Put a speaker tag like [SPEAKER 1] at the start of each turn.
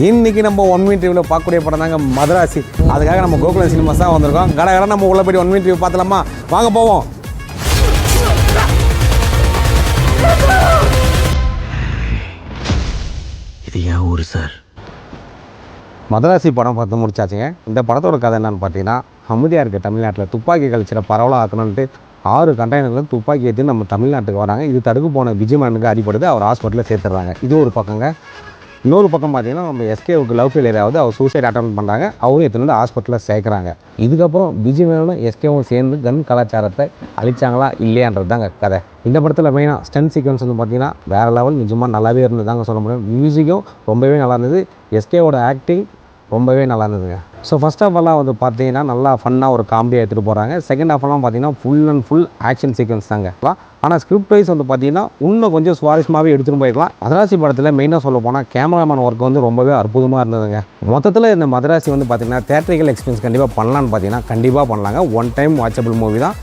[SPEAKER 1] இன்றைக்கி நம்ம 1 மினிட் ரிவ்யூவில் பார்க்கக்கூடிய படம் தாங்க மதராசி. அதுக்காக நம்ம கோகுலம் சினிமாஸ் தான் வந்திருக்கோம். கடை நம்ம உள்ள போய்ட்டு 1 மினிட் ரிவ்யூ பார்த்துலாமா? வாங்க போவோம்.
[SPEAKER 2] இது ஏன் ஊர் சார்?
[SPEAKER 1] மதராசி படம் பார்த்து முடிச்சாச்சுங்க. இந்த படத்தோட கதை என்னன்னு பார்த்தீங்கன்னா, அமைதியாக இருக்க தமிழ்நாட்டில் துப்பாக்கி கல்ச்சரை பரவலாக ஆக்கணுன்ட்டு 6 கண்டெய்னர்கள் துப்பாக்கி ஏற்றி நம்ம தமிழ்நாட்டுக்கு வராங்க. இது தடுக்க போன விஜயமனுக்கு அடிப்படுது. அவர் ஹாஸ்பிட்டலில் சேர்த்துறாங்க. இது ஒரு பக்கங்க. இன்னொரு பக்கம் பார்த்தீங்கன்னா, நம்ம எஸ்கேவுக்கு லவ் ஃபெயிலியர் ஆகுது. அவர் சூசைட் அட்டன் பண்ணுறாங்க. அவரும் எடுத்துகிட்டு வந்து ஹாஸ்பிட்டலில் சேர்க்குறாங்க. இதுக்கப்புறம் விஜயமேனும் எஸ்கேவும் சேர்ந்து கன் கலாச்சாரத்தை அழிச்சாங்களா இல்லையான்றது தாங்க கதை. இந்த படத்தில் மெயினாக ஸ்டன்ட் சீக்வன்ஸ் வந்து பார்த்தீங்கன்னா வேறு லெவல், நிஜமாக நல்லாவே இருந்தது தாங்க சொல்ல முடியும். மியூசிக்கும் ரொம்பவே நல்லா இருந்தது. எஸ்கேவோட ஆக்டிங் ரொம்பவே நல்லா இருந்ததுங்க. ஸோ ஃபஸ்ட் ஆஃப் ஆல்லாம் வந்து பார்த்தீங்கன்னா நல்லா ஃபன்னாக ஒரு காமெடியாக எடுத்துகிட்டு போகிறாங்க. செகண்ட் ஆஃப் எல்லாம் பார்த்தீங்கன்னா full and full action sequence தாங்க. ஆனால் ஸ்கிரிப்ட் வைஸ் வந்து பார்த்தீங்கன்னா இன்னும் கொஞ்சம் சுவாரஸ்யமாகவே எடுத்துகிட்டு போயிருக்கலாம். மதராசி படத்தில் மெயினாக சொல்ல போனால் கேமராமேன் ஒர்க் வந்து ரொம்பவே அற்புதமாக இருந்ததுங்க. மொத்தத்தில் இந்த மதராசி வந்து பார்த்தீங்கன்னா தேட்டரிக்கல் எக்ஸ்பீரியன்ஸ் கண்டிப்பாக பண்ணலான்னு பார்த்தீங்கன்னா கண்டிப்பாக பண்ணலாங்க. ஒன் டைம் வாட்சபிள் மூவி தான்.